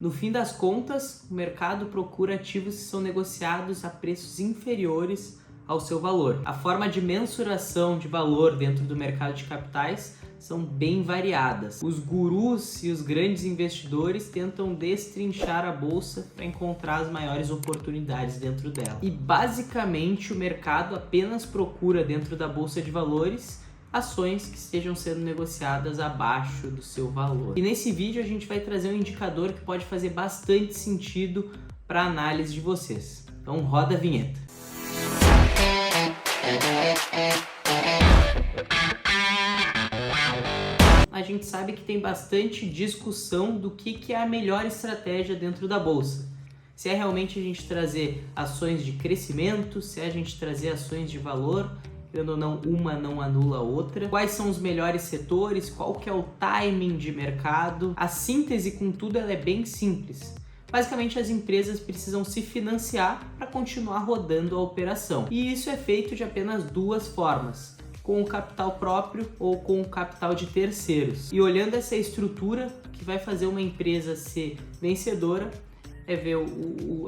No fim das contas, o mercado procura ativos que são negociados a preços inferiores ao seu valor. A forma de mensuração de valor dentro do mercado de capitais são bem variadas. Os gurus e os grandes investidores tentam destrinchar a bolsa para encontrar as maiores oportunidades dentro dela. E basicamente o mercado apenas procura dentro da bolsa de valores ações que estejam sendo negociadas abaixo do seu valor. E nesse vídeo a gente vai trazer um indicador que pode fazer bastante sentido para a análise de vocês. Então roda a vinheta. A gente sabe que tem bastante discussão do que é a melhor estratégia dentro da bolsa. Se é realmente a gente trazer ações de crescimento, se é a gente trazer ações de valor, ou não, uma não anula a outra. Quais são os melhores setores? Qual que é o timing de mercado? A síntese com tudo ela é bem simples. Basicamente, as empresas precisam se financiar para continuar rodando a operação. E isso é feito de apenas duas formas: com o capital próprio ou com o capital de terceiros. E olhando essa estrutura, o que vai fazer uma empresa ser vencedora é ver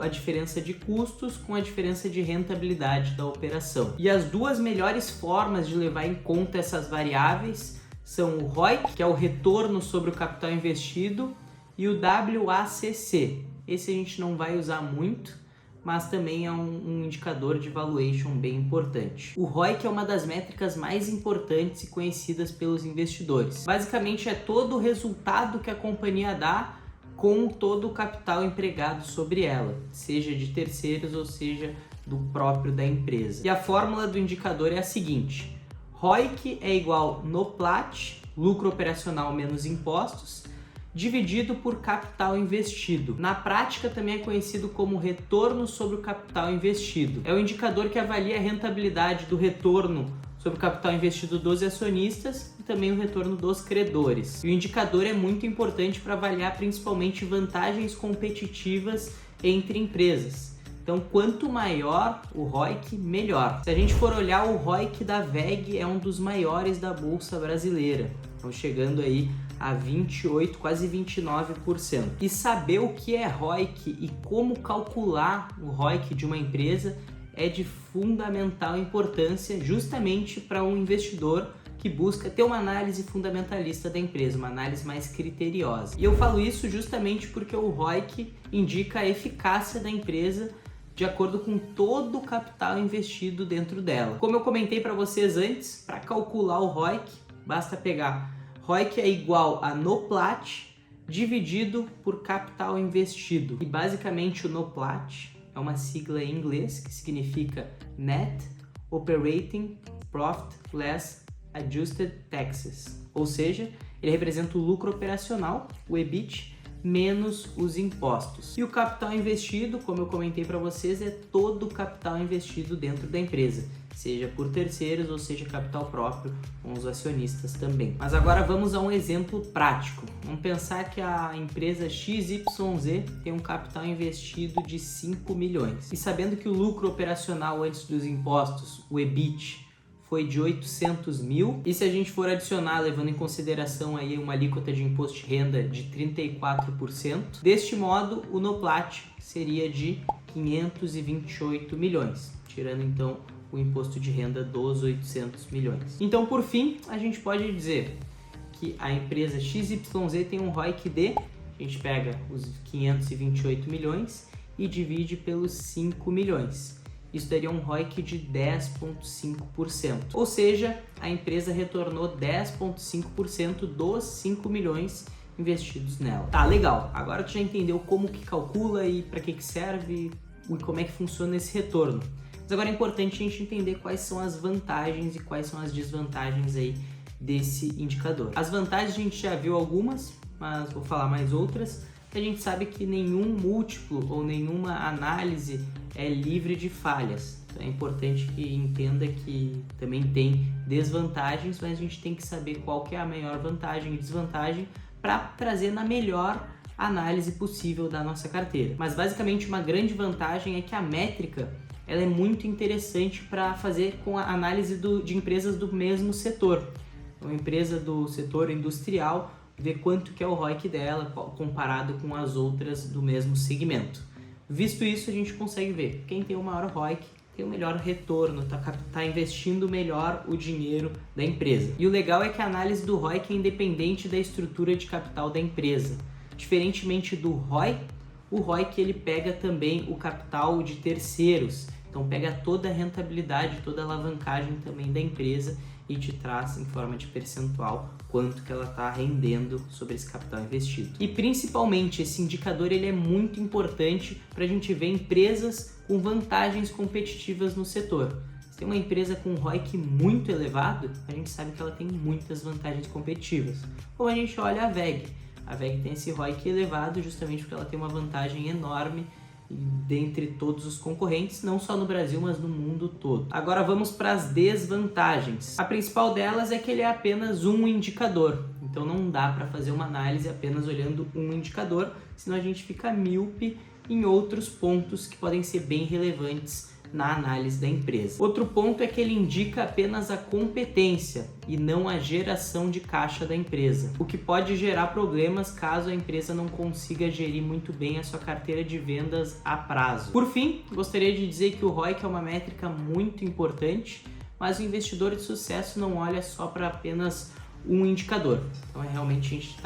a diferença de custos com a diferença de rentabilidade da operação. E as duas melhores formas de levar em conta essas variáveis são o ROIC, que é o retorno sobre o capital investido, e o WACC. Esse a gente não vai usar muito, mas também é um indicador de valuation bem importante. O ROIC é uma das métricas mais importantes e conhecidas pelos investidores. Basicamente é todo o resultado que a companhia dá com todo o capital empregado sobre ela, seja de terceiros ou seja do próprio da empresa. E a fórmula do indicador é a seguinte: ROIC é igual NOPLAT, lucro operacional menos impostos, dividido por capital investido. Na prática também é conhecido como retorno sobre o capital investido. É o indicador que avalia a rentabilidade do retorno sobre o capital investido dos acionistas e também o retorno dos credores. E o indicador é muito importante para avaliar principalmente vantagens competitivas entre empresas. Então, quanto maior o ROIC, melhor. Se a gente for olhar, o ROIC da WEG é um dos maiores da Bolsa Brasileira. Estão chegando aí a 28%, quase 29%. E saber o que é ROIC e como calcular o ROIC de uma empresa é de fundamental importância justamente para um investidor que busca ter uma análise fundamentalista da empresa, uma análise mais criteriosa. E eu falo isso justamente porque o ROIC indica a eficácia da empresa de acordo com todo o capital investido dentro dela. Como eu comentei para vocês antes, para calcular o ROIC, basta pegar ROIC é igual a NOPLAT dividido por capital investido. E basicamente o NOPLAT é uma sigla em inglês que significa Net Operating Profit Less Adjusted Taxes, ou seja, ele representa o lucro operacional, o EBIT, menos os impostos. E o capital investido, como eu comentei para vocês, é todo o capital investido dentro da empresa, seja por terceiros ou seja capital próprio com os acionistas também. Mas agora vamos a um exemplo prático. Vamos pensar que a empresa XYZ tem um capital investido de 5 milhões. E sabendo que o lucro operacional antes dos impostos, o EBIT, foi de 800 mil, e se a gente for adicionar, levando em consideração aí uma alíquota de imposto de renda de 34%, deste modo o NOPLAT seria de 528 milhões, tirando então o imposto de renda dos 800 milhões. Então, por fim, a gente pode dizer que a empresa XYZ tem um ROIC de, a gente pega os 528 milhões e divide pelos 5 milhões. Isso daria um ROIC de 10,5%. Ou seja, a empresa retornou 10,5% dos 5 milhões investidos nela. Tá, legal. Agora tu já entendeu como que calcula e para que serve e como é que funciona esse retorno. Mas agora é importante a gente entender quais são as vantagens e quais são as desvantagens aí desse indicador. As vantagens a gente já viu algumas, mas vou falar mais outras. A gente sabe que nenhum múltiplo ou nenhuma análise é livre de falhas. Então é importante que entenda que também tem desvantagens, mas a gente tem que saber qual que é a maior vantagem e desvantagem para trazer na melhor análise possível da nossa carteira. Mas basicamente uma grande vantagem é que a métrica ela é muito interessante para fazer com a análise de empresas do mesmo setor. Uma empresa do setor industrial ver quanto que é o ROIC dela comparado com as outras do mesmo segmento. Visto isso, a gente consegue ver quem tem o maior ROIC tem o melhor retorno, tá investindo melhor o dinheiro da empresa. E o legal é que a análise do ROIC é independente da estrutura de capital da empresa. Diferentemente do ROI, o ROIC ele pega também o capital de terceiros, então pega toda a rentabilidade, toda a alavancagem também da empresa e te traz em forma de percentual quanto que ela está rendendo sobre esse capital investido. E principalmente esse indicador ele é muito importante para a gente ver empresas com vantagens competitivas no setor. Se tem uma empresa com um ROIC muito elevado, a gente sabe que ela tem muitas vantagens competitivas. Como a gente olha a WEG. A WEG tem esse ROIC elevado justamente porque ela tem uma vantagem enorme dentre todos os concorrentes, não só no Brasil, mas no mundo todo. Agora vamos para as desvantagens. A principal delas é que ele é apenas um indicador, então não dá para fazer uma análise apenas olhando um indicador, senão a gente fica míope em outros pontos que podem ser bem relevantes na análise da empresa. Outro ponto é que ele indica apenas a competência e não a geração de caixa da empresa, o que pode gerar problemas caso a empresa não consiga gerir muito bem a sua carteira de vendas a prazo. Por fim, gostaria de dizer que o ROIC é uma métrica muito importante, mas o investidor de sucesso não olha só para apenas um indicador. Então realmente a gente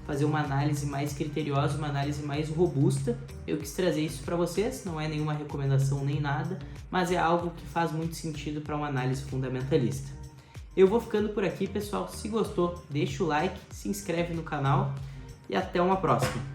fazer uma análise mais criteriosa, uma análise mais robusta. Eu quis trazer isso para vocês, não é nenhuma recomendação nem nada, mas é algo que faz muito sentido para uma análise fundamentalista. Eu vou ficando por aqui, pessoal. Se gostou, deixa o like, se inscreve no canal e até uma próxima.